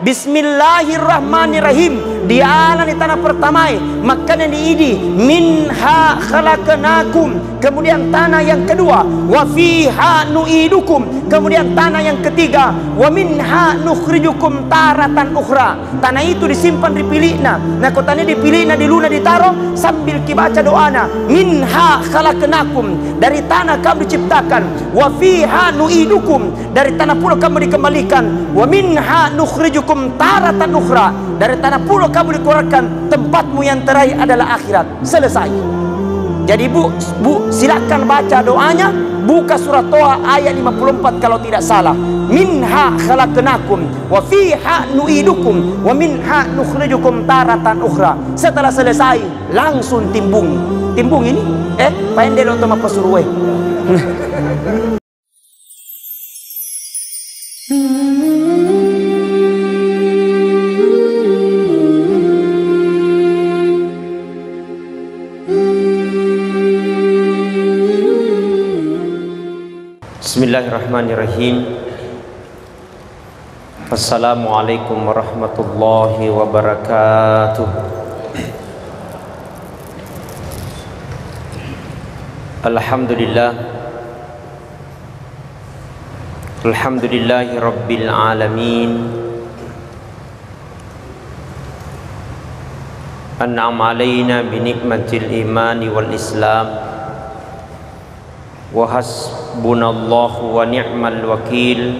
Bismillahirrahmanirrahim. Diana di tanah pertamai, makanya diidi minha khalaqnakum. Kemudian tanah yang kedua, wa fiha nu'idukum. Kemudian tanah yang ketiga, wa minha nukhrijukum taratan ukhra. Tanah itu disimpan dipilihna. Nah kotanya dipilihna di luna ditaruh sambil kibaca doana. Minha khalaqnakum, dari tanah kamu diciptakan. Wa fiha nu'idukum, dari tanah pula kamu dikembalikan. Wa minha nukhrijukum taratan ukhra, dari tanah pula kamu dikeluarkan. Tempatmu yang terakhir adalah akhirat. Selesai. Jadi bu silakan baca doanya. Buka surat Toha ayat 54 kalau tidak salah. Minha khalaqnakum wa fiha nu'idukum wa minha nukhrijukum taratan ukhra. Setelah selesai langsung timbung. Timbung ini pendek untuk mapasuruwe. Bismillahirrahmanirrahim. Assalamualaikum warahmatullahi wabarakatuh. Alhamdulillah. Alhamdulillahi rabbil alamin. An'am alaina bi nikmatil imani wal islam. Wa hasbunallahu wa ni'mal wakil,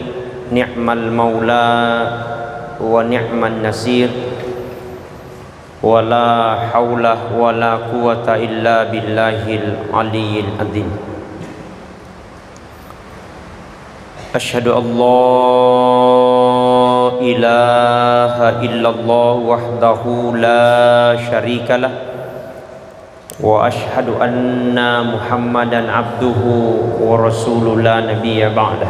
ni'mal maula wa ni'man nasir. Wa la hawla wa la quwata illa billahil aliyyil azim. Asyhadu an la ilaha illallah wahdahu la syarikalah. Wa ashhadu anna Muhammadan abduhu wa rasuluhu la nabiyya ba'dah.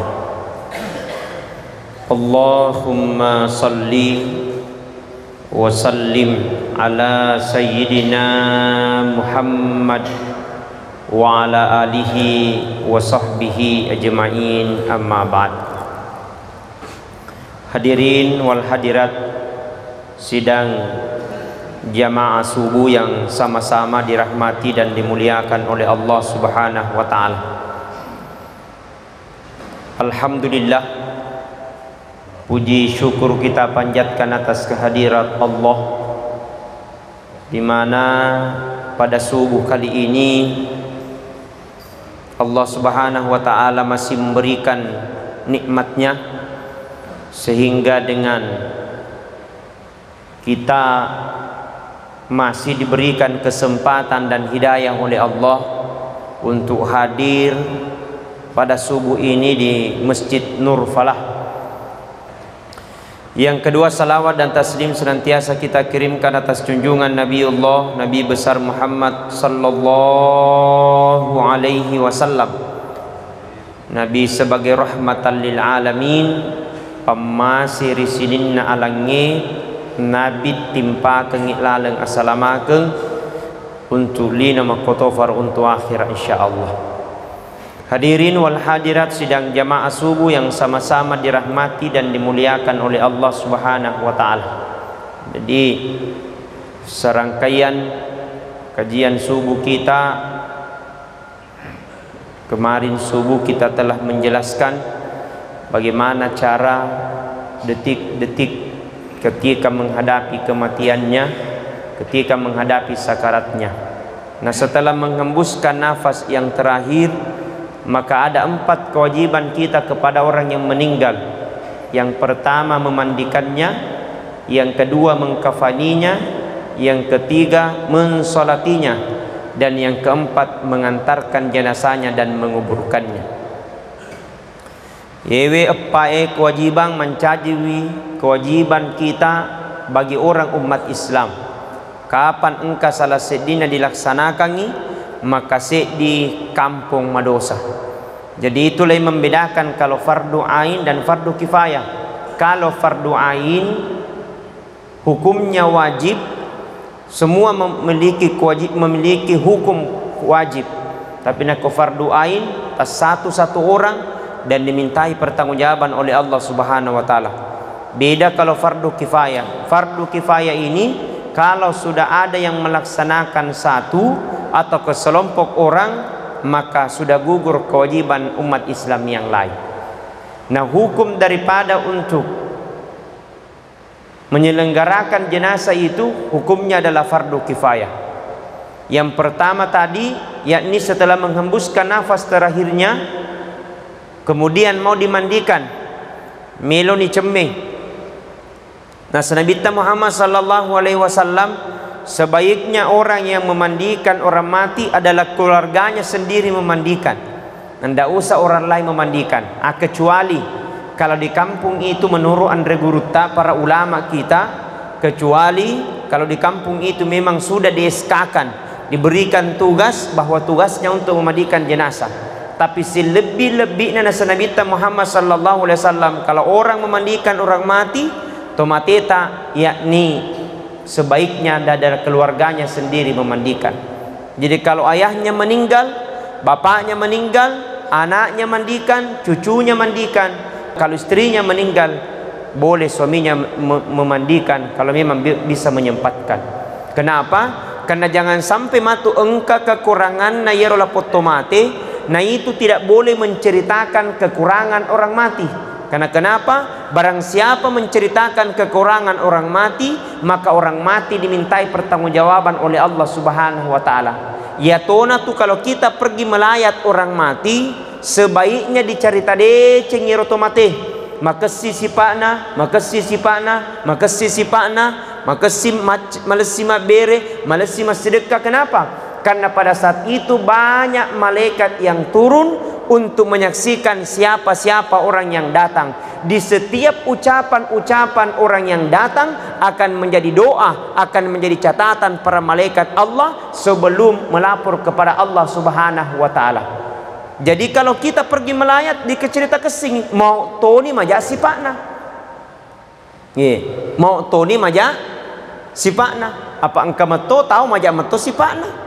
Allahumma salli wa sallim ala sayyidina Muhammad wa ala alihi wa sahbihi ajma'in, amma ba'd. Hadirin wal hadirat sidang jamaah subuh yang sama-sama dirahmati dan dimuliakan oleh Allah Subhanahu wa taala. Alhamdulillah, puji syukur kita panjatkan atas kehadirat Allah, di mana pada subuh kali ini Allah Subhanahu wa taala masih memberikan nikmatnya, sehingga dengan kita masih diberikan kesempatan dan hidayah oleh Allah untuk hadir pada subuh ini di Masjid Nur Falah. Yang kedua, salawat dan taslim senantiasa kita kirimkan atas junjungan Nabiullah, Nabi besar Muhammad sallallahu alaihi wasallam. Nabi sebagai rahmatan lil alamin, pamasir sininna alangi Nabi timpa kengiklaleng assalamakeng untuk lina makotofar untuk akhir insyaallah. Hadirin wal hadirat sidang jamaah subuh yang sama-sama dirahmati dan dimuliakan oleh Allah Subhanahu wa taala. Jadi serangkaian kajian subuh kita kemarin subuh kita telah menjelaskan bagaimana cara detik-detik ketika menghadapi kematiannya, ketika menghadapi sakaratnya. Nah, setelah menghembuskan nafas yang terakhir, maka ada 4 kewajiban kita kepada orang yang meninggal. Yang pertama memandikannya, yang kedua mengkafaninya, yang ketiga mensolatinya, dan yang keempat mengantarkan jenazahnya dan menguburkannya. Yewe epae kewajiban mencajiwi kewajiban kita bagi orang umat Islam. Kapan engkau salah sedina dilaksanakan, maka di kampung madosa. Jadi itulah yang membedakan kalau fardu ain dan fardu kifayah. Kalau fardu ain hukumnya wajib, semua memiliki hukum wajib. Tapi nak fardu ain tas satu orang dan dimintai pertanggungjawaban oleh Allah Subhanahu wa taala. Beda kalau fardu kifayah. Fardu kifayah ini kalau sudah ada yang melaksanakan satu atau keselompok orang, maka sudah gugur kewajiban umat Islam yang lain. Nah, hukum daripada untuk menyelenggarakan jenazah itu hukumnya adalah fardu kifayah. Yang pertama tadi, yakni setelah menghembuskan nafas terakhirnya, kemudian mau dimandikan, meloni cemeh. Nah, Nabi Muhammad sallallahu alaihi wasallam, sebaiknya orang yang memandikan orang mati adalah keluarganya sendiri memandikan. Tidak usah orang lain memandikan. Kecuali kalau di kampung itu menurut Andre Gurutta, para ulama kita, kecuali kalau di kampung itu memang sudah dieskakan, diberikan tugas bahwa tugasnya untuk memandikan jenazah. Tapi selebih-lebihnya Nabi Muhammad sallallahu alaihi wasallam, kalau orang memandikan orang mati, tomateta, yakni sebaiknya dari keluarganya sendiri memandikan. Jadi kalau ayahnya meninggal, bapaknya meninggal, anaknya mandikan, cucunya mandikan. Kalau istrinya meninggal, boleh suaminya memandikan kalau memang bisa menyempatkan. Kenapa? Karena jangan sampai matu engka kekurangan na yerola potomate. Nah, itu tidak boleh menceritakan kekurangan orang mati. Karena kenapa? Barang siapa menceritakan kekurangan orang mati, maka orang mati dimintai pertanggungjawaban oleh Allah Subhanahu wa taala. Ya tona tuh kalau kita pergi melayat orang mati, sebaiknya dicerita deh cengiro tomate. Makasih si pakna, makasih si pakna, makasih si pakna, makasih malesi bere, malesi sedekah. Kenapa? Karena pada saat itu banyak malaikat yang turun untuk menyaksikan siapa-siapa orang yang datang. Di setiap ucapan-ucapan orang yang datang akan menjadi doa, akan menjadi catatan para malaikat Allah sebelum melapor kepada Allah Subhanahu wa taala. Jadi kalau kita pergi melayat di cerita kesing, mau Tony maja si pakna. Mau Tony maja si pakna. Apa engkau meto tahu maja meto si pakna?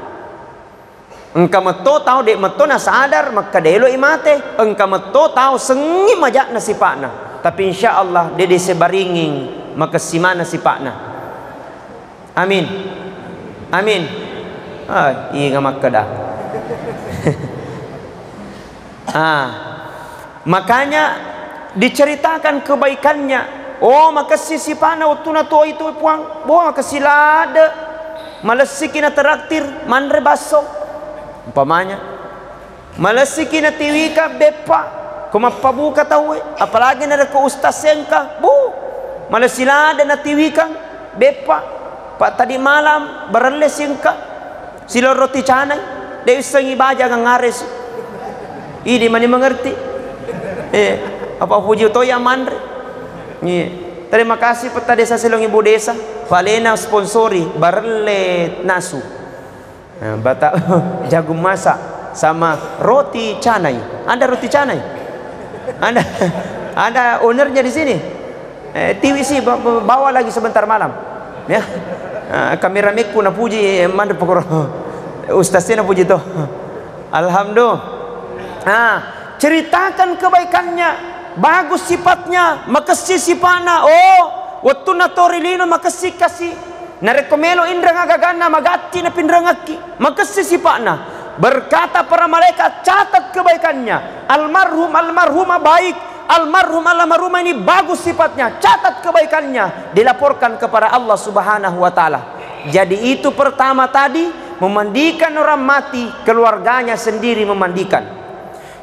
Engkau meto tahu dek meto na sadar maka delo imate. Engkau meto tahu sengi majak na si pakna. Tapi insya Allah dede sebaringing maka si mana si pakna. Amin. Amin. Iya maka dah. Makanya diceritakan kebaikannya. Oh maka si pakna waktu na to itu puang. Boh maka si lada. Malesiki na teraktir manre baso. Umpamanya malasiki na tiwika bepa kumapabuka tawe, apalagi na ko ustaz sengka bu malasilada na tiwika bepa pa tadi malam baralle sengka sila roti canay dewi sangi baja kang ngares ini mani mengerti apa puji to ya mandre. Terima kasih peta desa silong ibu desa valena sponsori baralle nasu bata jagung masak sama roti canai. Ada roti canai? Ada ownernya di sini. TVC bawa lagi sebentar malam. Ya. Kamera mikku na puji mande pokoro. Ustaznya na puji to. Alhamdulillah. Ceritakan kebaikannya, bagus sifatnya, makasih sifatnya. Oh, waktu na torilino makasih kasih. Narekomelo indra ngagagana magati na pindrangaki makasih si pakna. Berkata para malaikat, catat kebaikannya. Almarhumah baik, almarhumah ini bagus sifatnya, catat kebaikannya, dilaporkan kepada Allah Subhanahu wa taala. Jadi itu pertama tadi, memandikan orang mati, keluarganya sendiri memandikan.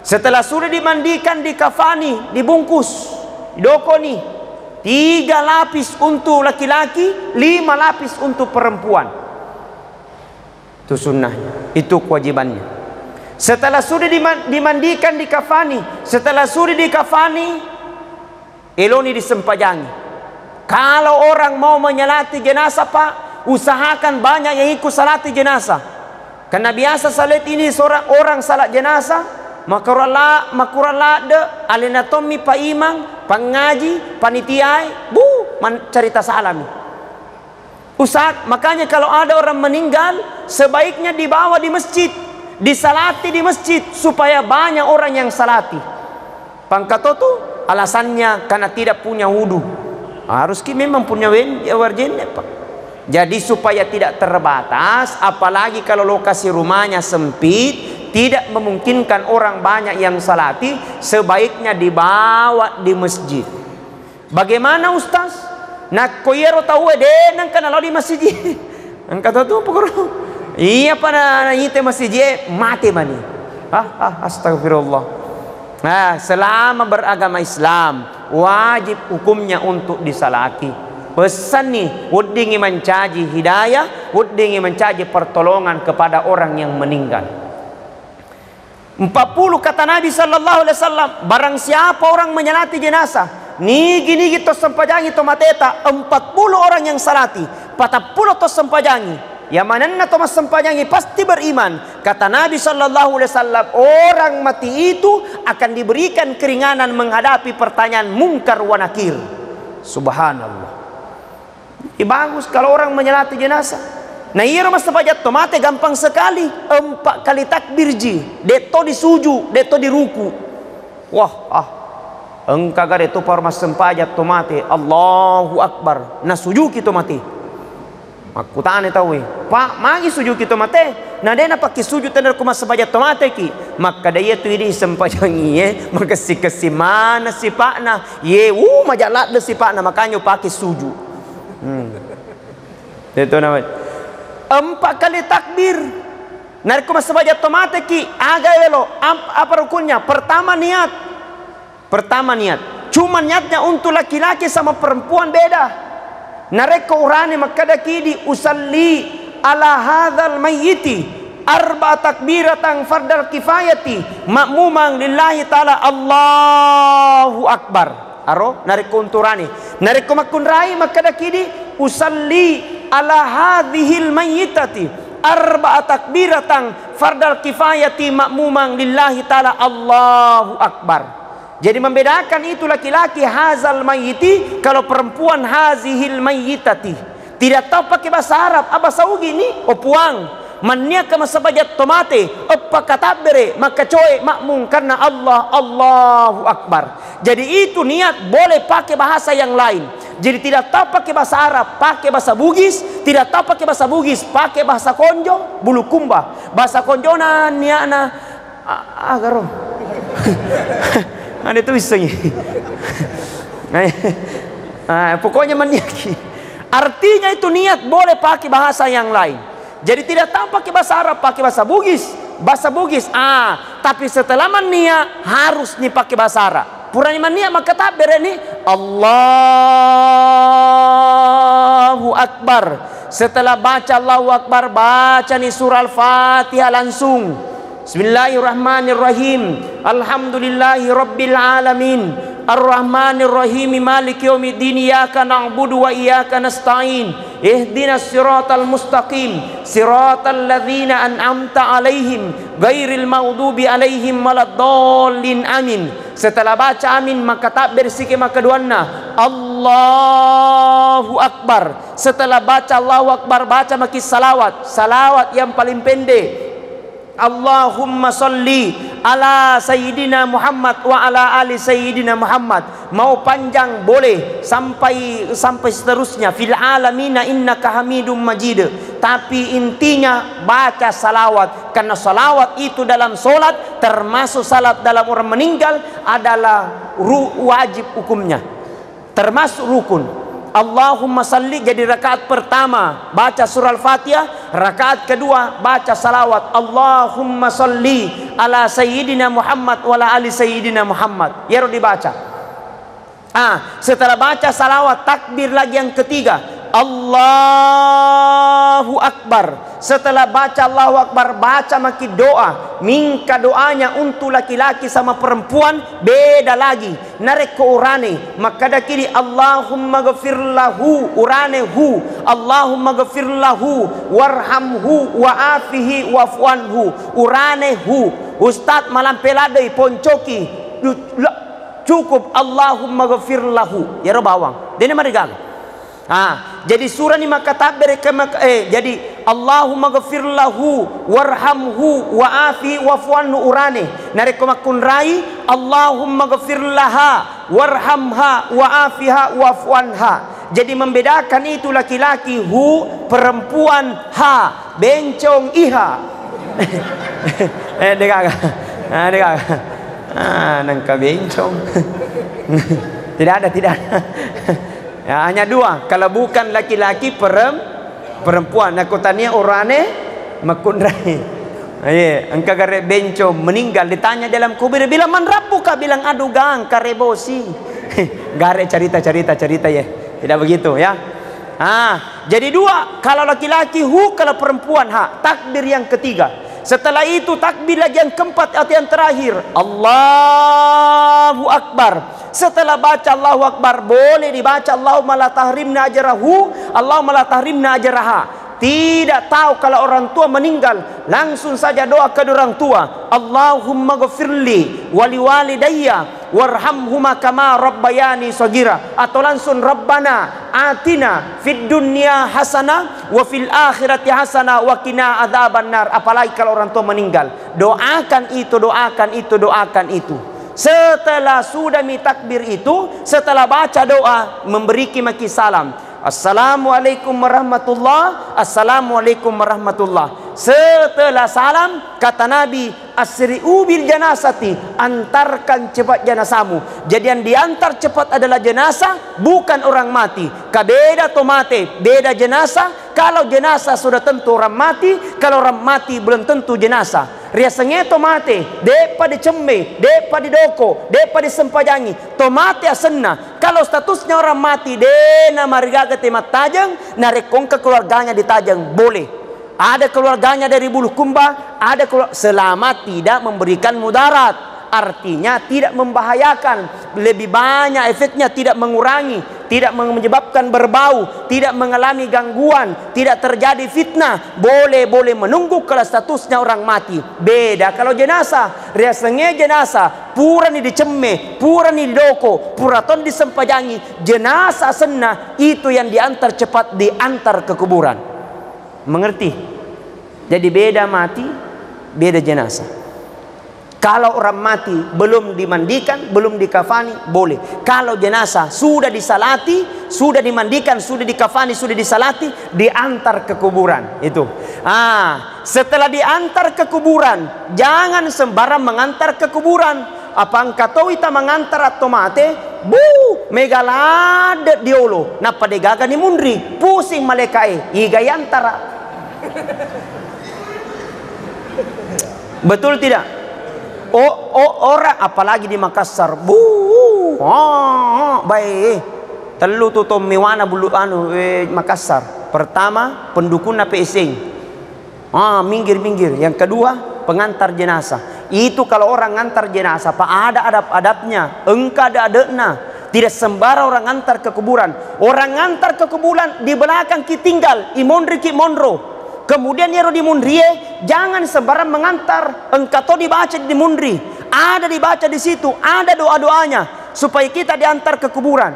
Setelah sudah dimandikan, dikafani, dibungkus, didokoni. 3 lapis untuk laki-laki, 5 lapis untuk perempuan. Itu sunnahnya, itu kewajibannya. Setelah sudah dimandikan, dikafani. Setelah sudah dikafani, eloni disempajangi. Kalau orang mau menyalati jenazah pak, usahakan banyak yang ikut salati jenazah. Karena biasa salat ini seorang orang salat jenazah, makurala de alenatomi pa imang pengaji panitiai cerita salami usak. Makanya kalau ada orang meninggal sebaiknya dibawa di masjid, disalati di masjid supaya banyak orang yang salati. Pangkatotu alasannya karena tidak punya wudu. Harus ki memang punya warjene Pak. Jadi supaya tidak terbatas, apalagi kalau lokasi rumahnya sempit, tidak memungkinkan orang banyak yang salati, sebaiknya dibawa di masjid. Bagaimana Ustaz? Nak koyero tahu nang kana di masjid. Angkat tu pokok. Iya pada nyite masjid mati mani. Astagfirullah. Nah, selama beragama Islam wajib hukumnya untuk disalati. Pesan nih, udingi mencaji hidayah, udingi mencaji pertolongan kepada orang yang meninggal. 40 kata Nabi sallallahu alaihi wasallam, barang siapa orang menyalati jenazah, nigi to sempajangi to mateta, 40 orang yang salati, 40 to sempajangi. Yang mananna to mas sempajangi pasti beriman. Kata Nabi sallallahu alaihi wasallam, orang mati itu akan diberikan keringanan menghadapi pertanyaan mungkar wa nakir. Subhanallah. Bagus kalau orang menyalati jenazah. Nah iya mas sepajat tomate gampang sekali. 4 kali takbir ji, deto disuju, deto diruku. Wah, engkau gak deto par mas sempajat tomate. Allahu Akbar. Nah suju kita mati. Aku tanya tahu Pak, magi suju kita mate. Nah dia nak pakai suju tender ku mas sempajat tomate ki. Maka dia tu ini sempajangi maka si mana si pakna. Majalat de si pakna makanya pakai suju. Itu namanya 4 kali takbir. Narik mas sebaja tomate ki agak elo. Apa rukunnya? Pertama niat. Cuma niatnya untuk laki-laki sama perempuan beda. Narik ke urani makadaki di usalli ala hadzal mayyiti 4 takbiratan fardal kifayati makmumang lillahi ta'ala Allahu Akbar. Aro narik kunturani, narik kumakunrai makadaki di usalli ala hadhil mayyitati 4 takbiratan fardal kifayati makmumang lillahi ta'ala Allahu Akbar. Jadi membedakan itu laki-laki hazal mayyiti, kalau perempuan hazihil mayyitati. Tidak tahu pakai bahasa Arab, bahasa ugi ini opuang mania kama sabajat tomate apa kata bere maka coy makmum karena Allah Allahu Akbar. Jadi itu niat boleh pakai bahasa yang lain. Jadi tidak tahu pakai bahasa Arab, pakai bahasa Bugis. Tidak tahu pakai bahasa Bugis, pakai bahasa Konjo, Bulukumba. Bahasa Konjona niana agaro. Ada tulisannya. Pokoknya meniaki. Artinya itu niat boleh pakai bahasa yang lain. Jadi tidak tahu pakai bahasa Arab, pakai bahasa Bugis. Bahasa Bugis. Tapi setelah mania harus nih pakai bahasa Arab. Purani mania maka tak berani Allahu Akbar. Setelah baca Allahu Akbar, baca nih surah Al-Fatihah langsung. Bismillahirrahmanirrahim. Alhamdulillahi rabbil alamin. Ar-Rahmanir Rahim Maliki yaumiddin. Iyyaka na'budu wa iyyaka nasta'in. Ihdinas siratal mustaqim. Siratal ladzina an'amta 'alaihim ghairil maghdubi 'alaihim waladdallin. Amin. Setelah baca amin maka takbir sikit maka duanna Allahu Akbar. Setelah baca Allahu Akbar baca maki salawat. Salawat yang paling pendek. Allahumma salli ala Sayyidina Muhammad wa ala ali Sayyidina Muhammad. Mau panjang boleh sampai seterusnya. Fil alamina innaka hamidum majid. Tapi intinya baca salawat. Karena salawat itu dalam solat, termasuk salat dalam orang meninggal, adalah wajib hukumnya, termasuk rukun. Allahumma salli jadi rakaat pertama baca surah Al-Fatihah, rakaat kedua baca salawat Allahumma salli ala Sayyidina Muhammad wa ala ali Sayyidina Muhammad. Ya dibaca. Setelah baca salawat takbir lagi yang ketiga Allahu Akbar. Setelah baca Allahu Akbar baca maki doa. Minka doanya untuk laki-laki sama perempuan beda lagi. Narek ke urane maka dakiri Allahumma ghafir lahu urane hu. Allahumma ghafir lahu warhamhu wa afihi wa'fu anhu urane hu. Ustaz malam peladai poncoki cukup Allahumma ghafir lahu ya bawang. Dene mari gang. Jadi surah ini maka takbir jadi Allahumma ghafir lahu warhamhu wa afi wa'fu anhu urane. Narek makun rai Allahumma ghafir laha warhamha wa'afiha wa'fuanha. Jadi membedakan itu laki-laki hu, perempuan ha, bencong iha. Dengar. Dengar. Nangka bencong. Tidak ada. Ya, hanya dua. Kalau bukan laki-laki, perempuan. Aku tanya orangnya makundrai. Engkau gare bencong meninggal, ditanya dalam kubur, bilang man rabbuka, bilang aduh gang karebosi. Gare cerita ya. Tidak begitu ya. Jadi dua. Kalau laki-laki hu, kalau perempuan ha. Takbir yang ketiga. Setelah itu takbir lagi yang keempat atau yang terakhir, Allahu Akbar. Setelah baca Allahu Akbar, boleh dibaca Allahumma la tahrimna ajrahu, Allahumma la tahrimna ajraha. Tidak tahu kalau orang tua meninggal, langsung saja doa ke orang tua, Allahumma ghafirli wali walidayya warhamhuma kama rabbayani shaghira, atau langsung Rabbana atina fid dunya hasanah wa fil akhirati hasanah wa qina adzabannar. Apalagi kalau orang tua meninggal, doakan itu. Setelah sudah takbir itu, setelah baca doa, memberi maki salam, Assalamualaikum warahmatullah, Assalamualaikum warahmatullah. Setelah salam, kata Nabi, asri'u bil janasati, antarkan cepat jenazahmu. Jadi yang diantar cepat adalah jenazah, bukan orang mati. Kabeda to mate, beda jenazah. Kalau jenazah sudah tentu orang mati, kalau orang mati belum tentu jenazah. Riasanya tomate, depa di cembe, depa di doko, depa di sempajangi, tomate asenna. Kalau statusnya orang mati, dena marigaga temat tajang, narekong ke keluarganya di tajang, boleh. Ada keluarganya dari Bulukumba, ada selama tidak memberikan mudarat. Artinya tidak membahayakan, lebih banyak efeknya, tidak mengurangi, tidak menyebabkan berbau, tidak mengalami gangguan, tidak terjadi fitnah. Boleh menunggu kalau statusnya orang mati. Beda kalau jenazah, riasanya jenazah pura ni dicemme, pura ni didoko, puraton disempajangi, jenazah senna itu yang diantar cepat, diantar ke kuburan. Mengerti? Jadi beda mati, beda jenazah. Kalau orang mati belum dimandikan, belum dikafani, boleh. Kalau jenazah sudah disalati, sudah dimandikan, sudah dikafani, sudah disalati, diantar ke kuburan. Itu. Setelah diantar ke kuburan, jangan sembarang mengantar ke kuburan. Apa engkau tahu kita mengantar atau mate? Megalade diolo. Napa degaga ni mundri? Pusing malaikai. Iga yantara. Betul tidak? Orang apalagi di Makassar, baik telu tuh miwana bulu Makassar. Pertama pendukung PSing, minggir. Yang kedua pengantar jenazah. Itu kalau orang ngantar jenazah, pak ada adab-adabnya, engkau ada adabnya. Tidak sembarang orang ngantar ke kuburan. Orang ngantar ke kuburan di belakang kita tinggal, imondri ki mondro. Kemudian yero di mundrie, jangan sembarang mengantar. Engkau tahu dibaca di mundri, ada dibaca di situ, ada doa-doanya supaya kita diantar ke kuburan,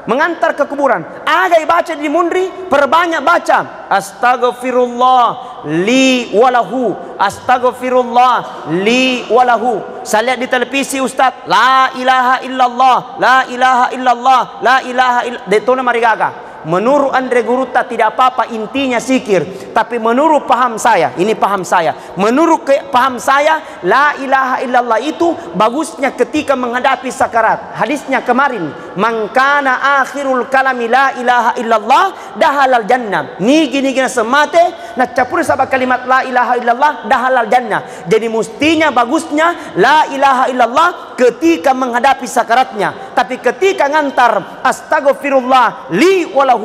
mengantar ke kuburan. Ada dibaca di mundri, perbanyak baca. Astaghfirullah li walahu, astaghfirullah li walahu. Saya lihat di televisi Ustaz, la ilaha illallah, la ilaha illallah, la ilaha illallah. Detona marigaga. Menurut Andre Guruta tidak apa-apa, intinya zikir. Tapi menurut paham saya, ini paham saya, menurut paham saya, la ilaha illallah itu bagusnya ketika menghadapi sakarat. Hadisnya kemarin, man kana akhirul kalami la ilaha illallah dahalal jannah. Nigi semate nak capur sama kalimat la ilaha illallah dahalal jannah. Jadi mestinya bagusnya la ilaha illallah ketika menghadapi sakaratnya. Tapi ketika ngantar astaghfirullah li walahu,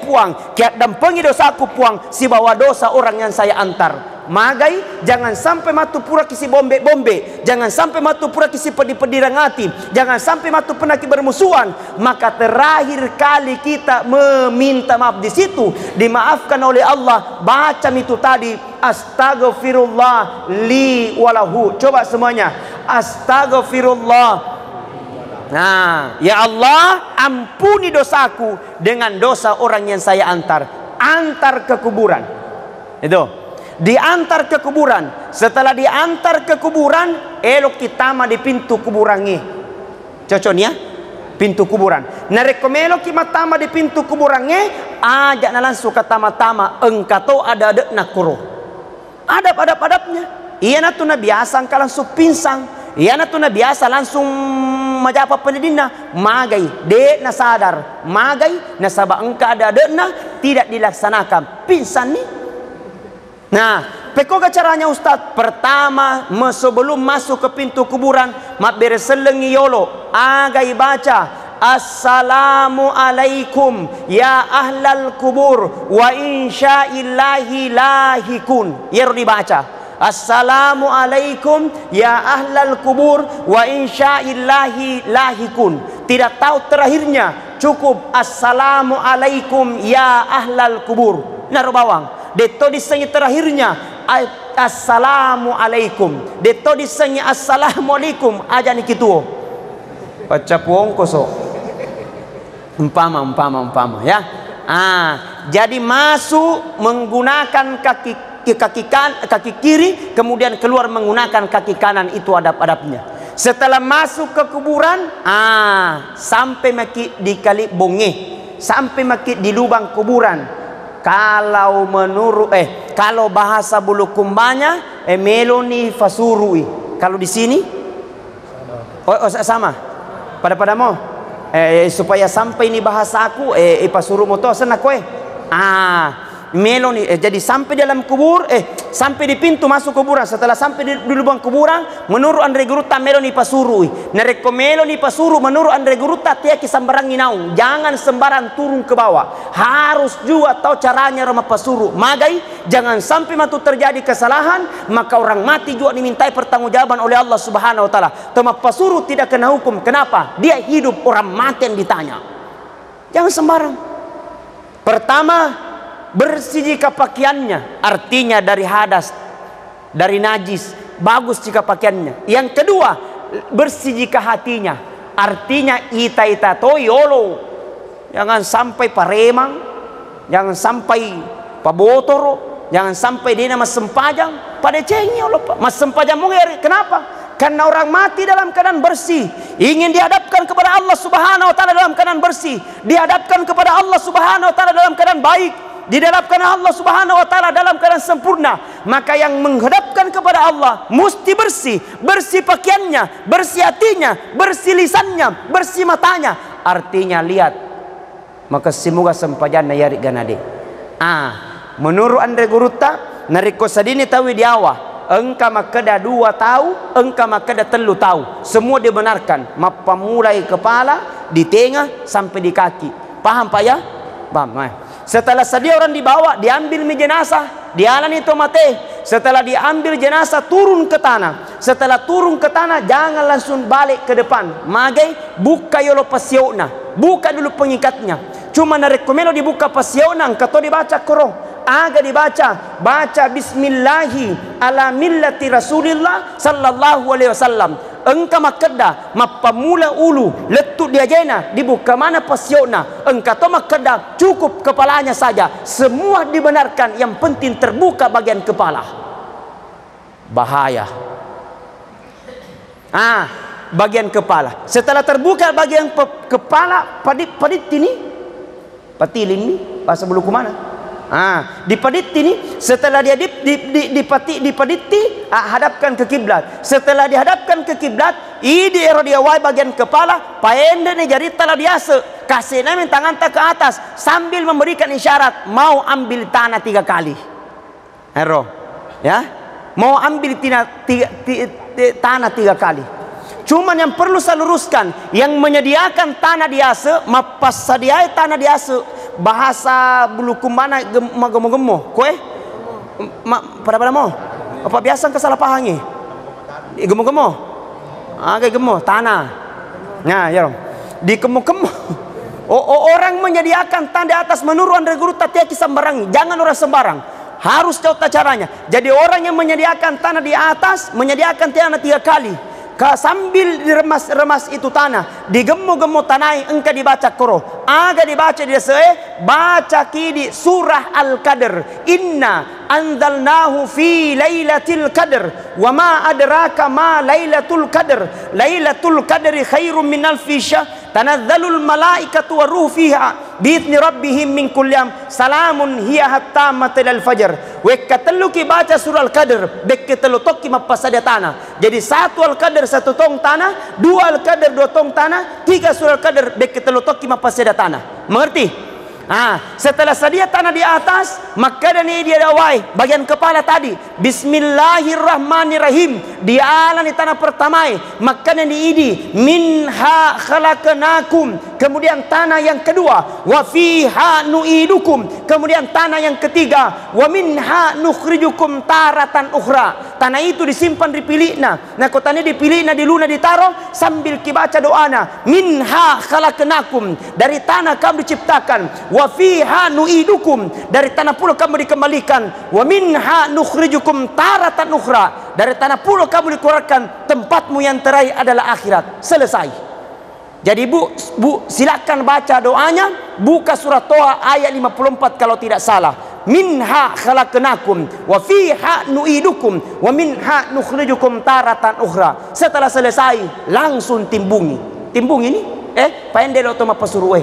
puang kiat dampengi dosaku, puang si bawa dosa orang yang saya antar. Magai, jangan sampai matu pura kisi bombe, jangan sampai matu pura kisi pedi-pedi rangati, jangan sampai matu penaki bermusuhan. Maka terakhir kali kita meminta maaf di situ, dimaafkan oleh Allah. Baca itu tadi, astaghfirullah li walahu. Coba semuanya, astaghfirullah. Nah, ya Allah, ampuni dosaku dengan dosa orang yang saya antar. Antar ke kuburan. Itu. Diantar ke kuburan. Setelah diantar ke kuburan, elok kita di pintu kuburannya. Cocok ya? pintu kuburan. Narekomelo ki matama di pintu kuburannya, ajak na langsung ke tama-tama engkau ada nak kuro. Adab-adabnya. Iya na tu na biasa engkau langsung pinsang. Iya na tu na biasa langsung majapa penedina. Magai, de na sadar. Magai, na sabak engkau ada na tidak dilaksanakan. Pinsan nih. Nah, pekoga caranya Ustaz. Pertama, sebelum masuk ke pintu kuburan, mak bereselengi yolo, agai baca assalamu alaikum ya ahlal kubur wa insyaillahi lahikun. Yer dibaca assalamu alaikum ya ahlal kubur wa insyaillahi lahikun. Tidak tahu terakhirnya, cukup assalamu alaikum ya ahlal kubur. Naruh bawang deto disengi terakhirnya assalamu alaikum, deto disengi assalamu alaikum aja nih kituo baca puong koso umpama ya. Jadi masuk menggunakan kaki kiri, kemudian keluar menggunakan kaki kanan, itu adab-adabnya. Setelah masuk ke kuburan, sampai maki di kali bonge, sampai maki di lubang kuburan. Kalau menurut kalau bahasa Bulukumbanya meloni fasurui. Kalau di sini sama. Pada mau supaya sampai ini bahasa aku pasuru moto sana koe. Meloni jadi sampai dalam kubur sampai di pintu masuk kuburan. Setelah sampai di lubang kuburan, menurut Andre Guruta meloni pasurui. Nareko meloni pasuru menurut Andre Guruta tiaki sembarangi naung. Jangan sembarang turun ke bawah. Harus juga tahu caranya rumah pasuru. Magai jangan sampai matu terjadi kesalahan, maka orang mati juga dimintai pertanggungjawaban oleh Allah Subhanahu wa taala. Tema pasuru tidak kena hukum. Kenapa? Dia hidup, orang mati yang ditanya. Jangan sembarang. Pertama, bersih jika pakaiannya, artinya dari hadas, dari najis, bagus jika pakaiannya. Yang kedua, bersih jika hatinya, artinya ita toyolo. Jangan sampai paremang, jangan sampai pabotoro, jangan sampai dia mas sempajang pada cengi Allah. Mas sempajang mungkin kenapa? Karena orang mati dalam keadaan bersih, ingin dihadapkan kepada Allah Subhanahu wa taala dalam keadaan bersih, dihadapkan kepada Allah Subhanahu wa taala dalam keadaan baik, dihadapkan Allah Subhanahu wa taala dalam keadaan sempurna. Maka yang menghadapkan kepada Allah mesti bersih, bersih pakaiannya, bersih hatinya, bersih lisannya, bersih matanya. Artinya lihat, maka semoga sempajanna yari ganade. Menurut Andre Guruta nariko sadini tahu di awal, engka makada 2 tahu, engka makada 3 tahu, semua dibenarkan. Mapa mulai kepala, di tengah sampai di kaki. Paham Pak ya? Paham. Setelah sedia orang dibawa, diambil jenazah, dialani itu mate. Setelah diambil jenazah, turun ke tanah. Setelah turun ke tanah, jangan langsung balik ke depan. Magai buka yolo pasiona, buka dulu pengikatnya. Cuma narekomelo dibuka pasiona, engkau dibaca koro. Aga dibaca, baca bismillahi ala millati Rasulillah sallallahu alaihi wasallam. Engkau makeda mapamula ulu letut dia jena dibuka mana pasiona. Engkau to makeda cukup kepalanya saja. Semua dibenarkan, yang penting terbuka bagian kepala. Bahaya. Bagian kepala. Setelah terbuka bagian kepala, padit ini, patilin ini bahasa Buluku mana? Dipadit ini, setelah dia dipaditi, hadapkan ke kiblat. Setelah dihadapkan ke kiblat, idi dia wai bagian kepala, paende ne jari tala biasa, kasih namin tangan tak ke atas sambil memberikan isyarat mau ambil tanah 3 kali. Hero, ya, mau ambil tanah 3 kali. Cuman yang perlu saya luruskan, yang menyediakan tanah biasa, mapas sadiai tanah biasa. Bahasa Buluku mana gemo-gemo kue pada mau apa biasa kesalah pahangi gemo-gemo kayak gemo tanah ya di gemo-gemo orang menyediakan tanah di atas menurut Andre Guru tatia sembarangi, jangan orang sembarang, harus tahu caranya. Jadi orang yang menyediakan tanah di atas menyediakan tanah 3 kali. Sambil diremas-remas itu tanah, digemu-gemu tanah, engkau dibaca koro. Aga dibaca dia baca kidi surah Al-Qadr. Inna anzalnahu fi lailatul qadr. Wa ma adraka ma lailatul qadr. Lailatul qadri khairum min alfi syahr. tanazzalul malaikatu waruh fiha biizni rabbihim min kulli am salamun hiya hatta matla'il fajr. Wekatelu ki baca surah Al-Qadr, beketelu tokki mapasada tanah. Jadi satu Al-Qadr satu tong tanah, dua Al-Qadr dua tong tanah, tiga surah Al-Qadr beketelu tokki mapasada tanah. Mengerti? Setelah sedia tanah di atas, maka dan dia dawai bagian kepala tadi Bismillahirrahmanirrahim, dialah di tanah pertama, maka dan diidi minha khalaqnakum, kemudian tanah yang kedua wa fiha nu'idukum, kemudian tanah yang ketiga wa minha nukhrijukum taratan ukhra. Tanah itu disimpan dipilihna, nah kotanya dipilihna di luna ditaruh sambil kibaca doana minha khalaqnakum, dari tanah kamu diciptakan, wa fiha nu'idukum, dari tanah pula kamu dikembalikan, wa minha nukhrijukum taratan ukhra, dari tanah pula kamu dikeluarkan, tempatmu yang terakhir adalah akhirat. Selesai. Jadi bu silakan baca doanya, buka surat Toha ayat 54 kalau tidak salah. Minha khalaqnakum wa fiha nu'idukum wa minha nukhrijukum taratan ukhra. Setelah selesai langsung timbungi. Timbungi ini paendel oto mapasuruh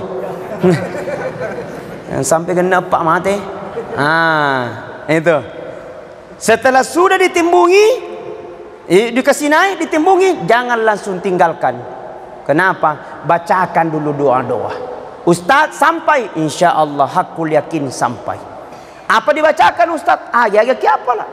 yang sampai kena pak mate. Itu. Setelah sudah ditimbungi, dikasih naik, ditimbungi, jangan langsung tinggalkan. Kenapa? Bacakan dulu doa-doa. Ustaz sampai, insya Allah hakul yakin sampai. Apa dibacakan Ustaz? Ya apa lah?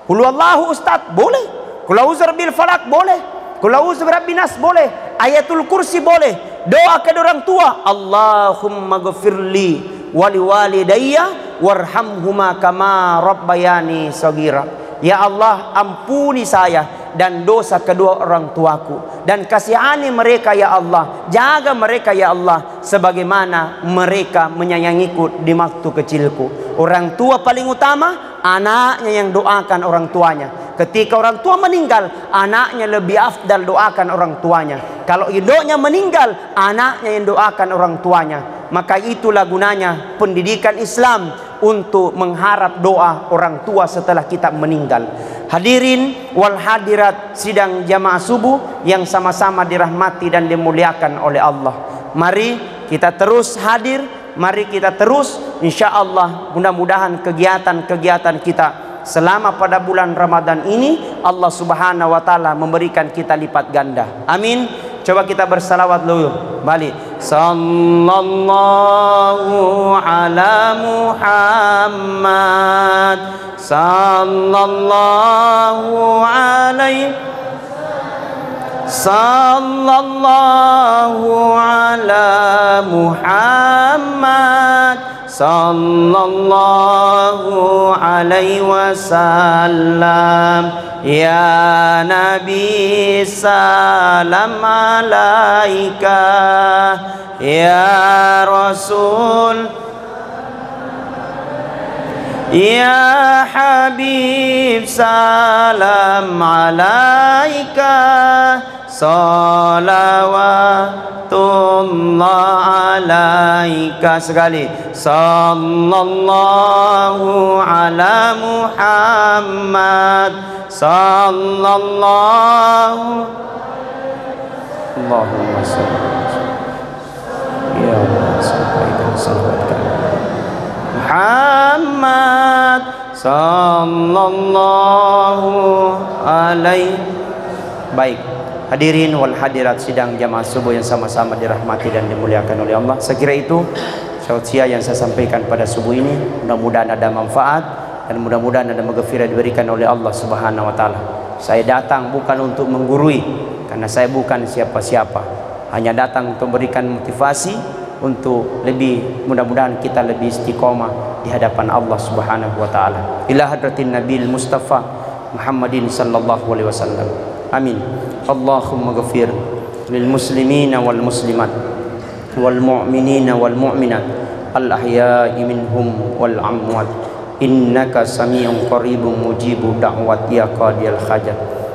Qul huwallahu Ustaz boleh. Qul a'udzu birabbil falaq boleh. Qul a'udzu birabbin nas boleh. Ayatul kursi boleh. Doa ke orang tua, Allahumma ghfirli wali walidayya warhamhuma kama rabbayani shaghira. Ya Allah, ampuni saya dan dosa kedua orang tuaku, dan kasihani mereka ya Allah, jaga mereka ya Allah sebagaimana mereka menyayangiku di waktu kecilku. Orang tua paling utama, anaknya yang doakan orang tuanya. Ketika orang tua meninggal, anaknya lebih afdal doakan orang tuanya. Kalau induknya meninggal, anaknya yang doakan orang tuanya. Maka itulah gunanya pendidikan Islam, untuk mengharap doa orang tua setelah kita meninggal. Hadirin wal hadirat sidang jamaah subuh yang sama-sama dirahmati dan dimuliakan oleh Allah. Mari kita terus hadir, mari kita terus, insya Allah mudah-mudahan kegiatan-kegiatan kita selama pada bulan Ramadan ini Allah Subhanahu wa taala memberikan kita lipat ganda. Amin. Coba kita bersalawat dulu. Balik. Sallallahu ala Muhammad. Sallallahu alaihi. Sallallahu ala Muhammad. Sallallahu alaihi wasallam. Ya Nabi salam alaika, ya Rasul, ya Habib salam alaika, salawatullah alaika. Sekali, sallallahu ala Muhammad, sallallahu. Allahumma salli ya Allah, sampaikan salawat Muhammad sallallahu alaihi. Baik, hadirin wal hadirat sidang jamaah subuh yang sama-sama dirahmati dan dimuliakan oleh Allah. Saya kira itu tausiah yang saya sampaikan pada subuh ini. Mudah-mudahan ada manfaat dan mudah-mudahan ada maghfirah diberikan oleh Allah Subhanahu wa taala. Saya datang bukan untuk menggurui, karena saya bukan siapa-siapa. Hanya datang untuk memberikan motivasi untuk lebih, mudah-mudahan kita lebih istiqomah di hadapan Allah Subhanahu wa taala. Ila hadratin Nabil Mustafa Muhammadin sallallahu alaihi wasallam. Amin. Allahumma ghafir lil muslimina wal muslimat wal mu'minina wal mu'minat al ahya'i minhum wal amwat, innaka sami'un qaribun mujibu da'wat ya qadiyal hajat.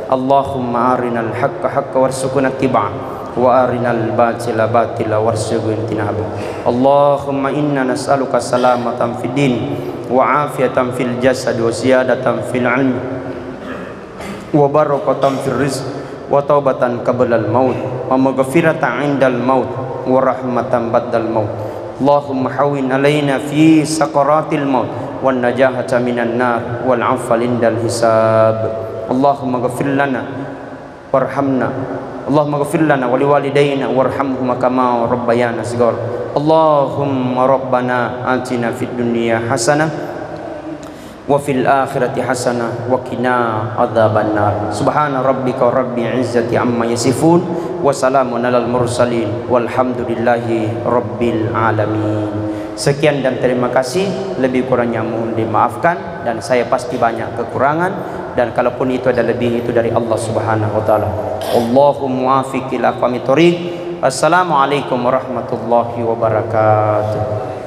Allahumma arinal haqqa haqqa warzuqna ittiba'ah wa arinal batila batila warzuqna ijtinabah. Allahumma inna nas'aluka salamatan fid din wa afiatan fil jasad wa ziyadatan fil ilmi wa barakatan fil rizq wa taubatan qablal maut wa maghfiratan 'indal maut wa rahmatan ba'dal maut. Allahumma hawwin 'alaina fi sakaratil maut wan najahata minan nar wal 'afwa indal hisab. Allahumma ghfir lana warhamna, Allahumma ghfir lana wa liwalidayna warhamhuma kama rabbayana shighar. Allahumma rabbana atina fid dunya hasanah wa fil akhirati hasanah wa qina adzabannar. Subhana rabbika rabbil izzati amma yasifun wa salamun alal mursalin walhamdulillahi rabbil alamin. Sekian dan terima kasih. Lebih kurangnya mohon dimaafkan, dan saya pasti banyak kekurangan, dan kalaupun itu ada lebih, itu dari Allah Subhanahu wa taala. Allahumma muwaffiq ila aqwamit thoriq. Assalamualaikum warahmatullahi wabarakatuh.